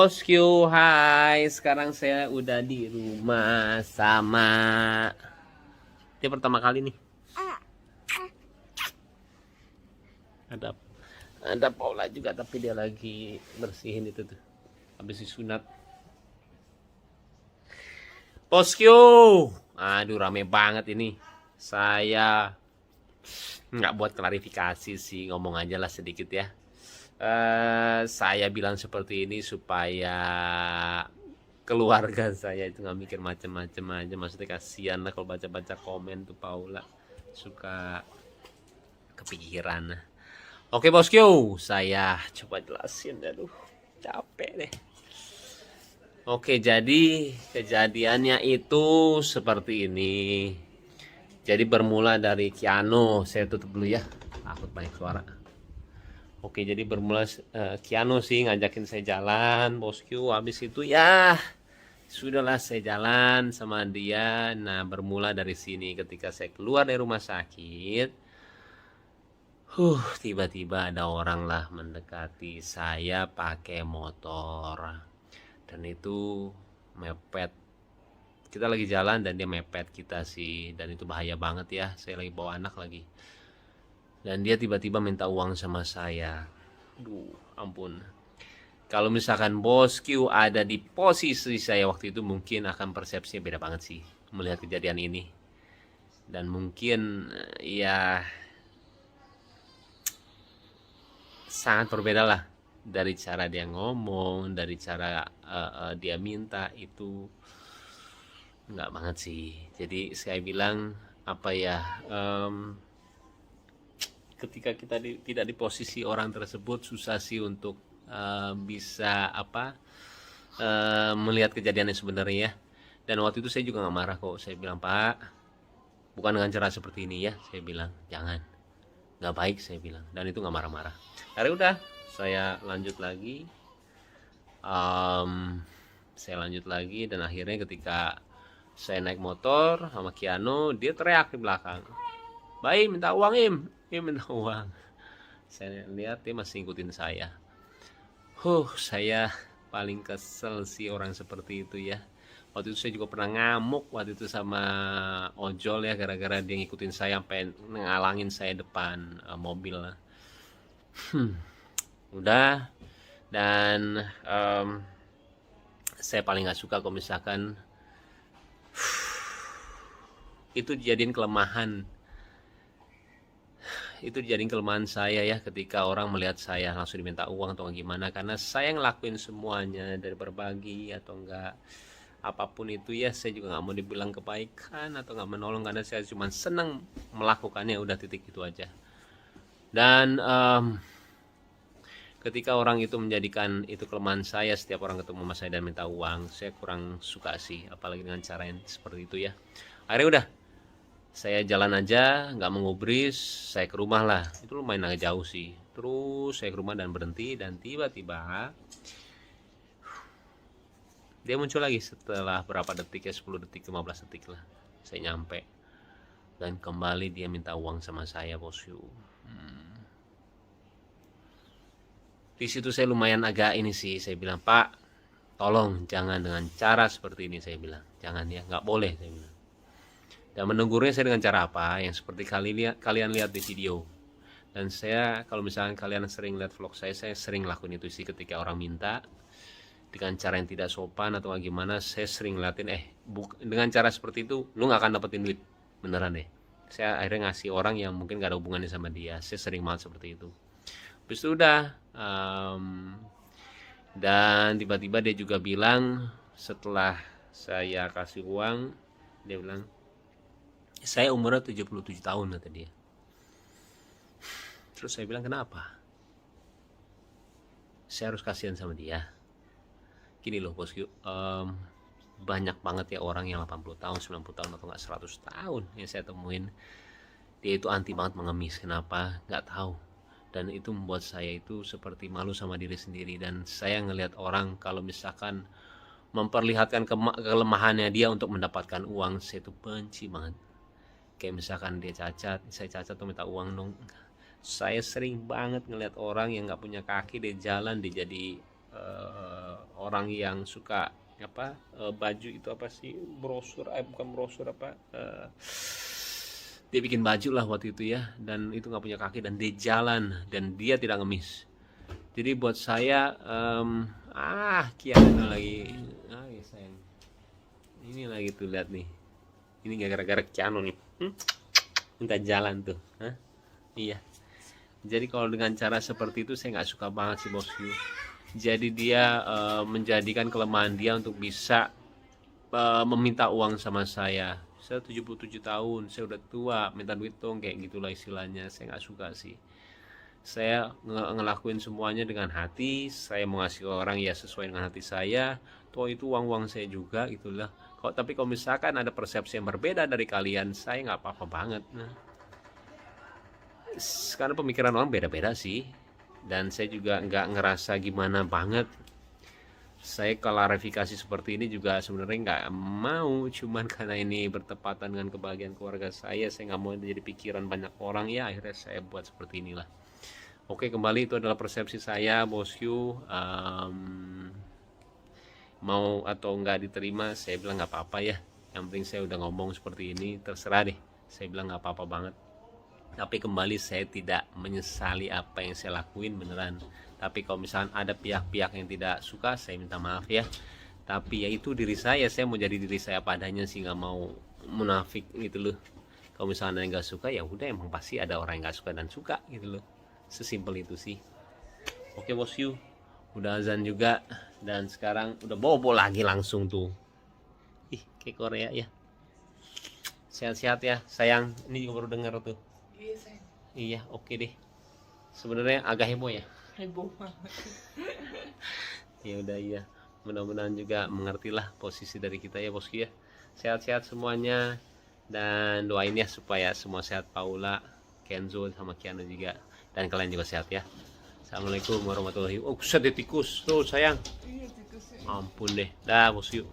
Bosku, hai. Sekarang saya udah di rumah sama. Dia pertama kali nih. Ada ada Paula juga, tapi dia lagi bersihin itu tuh. Habis disunat. Bosku, aduh rame banget ini. Saya nggak buat klarifikasi sih, ngomong aja lah sedikit ya. Saya bilang seperti ini supaya keluarga saya itu nggak mikir macem-macem aja. Maksudnya kasihan lah kalau baca-baca komen tuh Paula suka kepikiran. Oke bosku, saya coba jelasin. Aduh, capek deh. Oke, jadi kejadiannya itu seperti ini. Jadi bermula dari Kiano. Saya tutup dulu ya, takut banyak suara. Oke, jadi bermula Kiano sih ngajakin saya jalan, bosku. Habis itu ya sudahlah saya jalan sama dia. Nah, bermula dari sini ketika saya keluar dari rumah sakit. Tiba-tiba ada orang lah mendekati saya pakai motor. Dan itu mepet. Kita lagi jalan dan dia mepet kita sih. Dan itu bahaya banget ya. Saya lagi bawa anak lagi. Dan dia tiba-tiba minta uang sama saya. Aduh, ampun. Kalau misalkan bosku ada di posisi saya waktu itu, mungkin akan persepsinya beda banget sih melihat kejadian ini. Dan mungkin ya sangat berbeda lah dari cara dia ngomong, dari cara dia minta itu nggak banget sih. Jadi saya bilang apa ya, ketika kita tidak di posisi orang tersebut susah sih untuk bisa melihat kejadian yang sebenarnya ya. Dan waktu itu saya juga nggak marah kok. Saya bilang, Pak, bukan dengan cara seperti ini ya. Saya bilang jangan, nggak baik saya bilang. Dan itu nggak marah-marah. Akhirnya udah saya lanjut lagi. Saya lanjut lagi dan akhirnya ketika saya naik motor sama Kiano, dia teriak di belakang, Baim minta uang, Im minta uang. Saya lihat dia masih ngikutin saya. Saya paling kesel sih orang seperti itu ya. Waktu itu saya juga pernah ngamuk waktu itu sama ojol ya, gara-gara dia ngikutin saya sampai ngalangin saya depan mobil. Udah. Dan saya paling nggak suka kalau misalkan itu dijadiin kelemahan. Itu dijadiin kelemahan saya ya, ketika orang melihat saya langsung diminta uang atau gimana, karena saya ngelakuin semuanya dari berbagi atau enggak apapun itu ya. Saya juga nggak mau dibilang kebaikan atau nggak menolong, karena saya cuma senang melakukannya, udah titik itu aja. Dan ketika orang itu menjadikan itu kelemahan saya, setiap orang ketemu sama saya dan minta uang, saya kurang suka sih, apalagi dengan cara yang seperti itu ya. Akhirnya udah saya jalan aja, nggak mengubris, saya ke rumah lah. Itu lumayan agak jauh sih. Terus saya ke rumah dan berhenti, dan tiba-tiba dia muncul lagi setelah berapa detik ya, 10 detik, 15 detik lah. Saya nyampe dan kembali dia minta uang sama saya, bosku. Di situ saya lumayan agak ini sih, saya bilang, Pak, tolong jangan dengan cara seperti ini, saya bilang. Jangan ya, nggak boleh, saya bilang. Dan menegurnya saya dengan cara apa? Yang seperti kalian lihat di video. Dan saya, kalau misalnya kalian sering lihat vlog saya sering lakuin itu sih. Ketika orang minta dengan cara yang tidak sopan atau gimana, saya sering ngeliatin, dengan cara seperti itu lu gak akan dapetin duit, beneran deh. Saya akhirnya ngasih orang yang mungkin gak ada hubungannya sama dia. Saya sering banget seperti itu. Habis itu udah, dan tiba-tiba dia juga bilang, setelah saya kasih uang, dia bilang, saya umurnya 77 tahun kata dia. Terus saya bilang, kenapa? Saya harus kasihan sama dia. Gini loh bosku, banyak banget ya orang yang 80 tahun, 90 tahun atau gak 100 tahun yang saya temuin. Dia itu anti banget mengemis. Kenapa? Gak tahu. Dan itu membuat saya itu seperti malu sama diri sendiri. Dan saya ngelihat orang kalau misalkan memperlihatkan kelemahannya dia untuk mendapatkan uang, saya itu benci banget. Kayak misalkan dia cacat, saya cacat tuh minta uang dong. Saya sering banget ngeliat orang yang nggak punya kaki, dia jalan, dia jadi orang yang suka apa baju itu apa sih, brosur bukan brosur apa, dia bikin baju lah waktu itu ya, dan itu nggak punya kaki dan dia jalan dan dia tidak ngemis. Jadi buat saya Kiana lagi ya sayang, ini lagi tuh lihat nih, ini gara-gara Kiano nih minta jalan tuh. Iya, jadi kalau dengan cara seperti itu saya nggak suka banget sih bosku. Jadi dia menjadikan kelemahan dia untuk bisa meminta uang sama saya. Saya 77 tahun, saya udah tua, minta duit dong, kayak gitulah istilahnya. Saya nggak suka sih. Saya ngelakuin semuanya dengan hati. Saya mau ngasih ke orang ya sesuai dengan hati saya. Toh itu uang saya juga gitulah. Tapi kalau misalkan ada persepsi yang berbeda dari kalian, saya nggak apa-apa banget. Karena pemikiran orang beda-beda sih. Dan saya juga nggak ngerasa gimana banget. Saya klarifikasi seperti ini juga sebenarnya nggak mau, cuman karena ini bertepatan dengan kebahagiaan keluarga saya nggak mau jadi pikiran banyak orang ya, akhirnya saya buat seperti inilah. Oke, kembali itu adalah persepsi saya bosku. Mau atau nggak diterima, saya bilang nggak apa-apa ya. Yang penting saya udah ngomong seperti ini, terserah deh. Saya bilang nggak apa-apa banget. Tapi kembali saya tidak menyesali apa yang saya lakuin beneran. Tapi kalau misalnya ada pihak-pihak yang tidak suka, saya minta maaf ya. Tapi ya itu diri saya mau jadi diri saya padanya sih, nggak mau munafik gitu loh. Kalau misalnya nggak suka ya udah, emang pasti ada orang yang nggak suka dan suka gitu loh. Sesimpel itu sih. Oke bosku, udah azan juga dan sekarang udah bobo lagi langsung tuh. Kayak Korea ya. Sehat-sehat ya sayang. Ini juga baru dengar tuh. Iya, oke deh. Sebenarnya agak heboh ya. Heboh banget. Ya udah iya. Mudah-mudahan juga mengertilah posisi dari kita ya bosku ya. Sehat-sehat semuanya dan doain ya supaya semua sehat, Paula, Kenzo sama Kiana juga, dan kalian juga sehat ya. Assalamualaikum warahmatullahi wabarakatuh. Oh, tikus tuh sayang. Iya, tikus. Ampun deh. Dah bosku.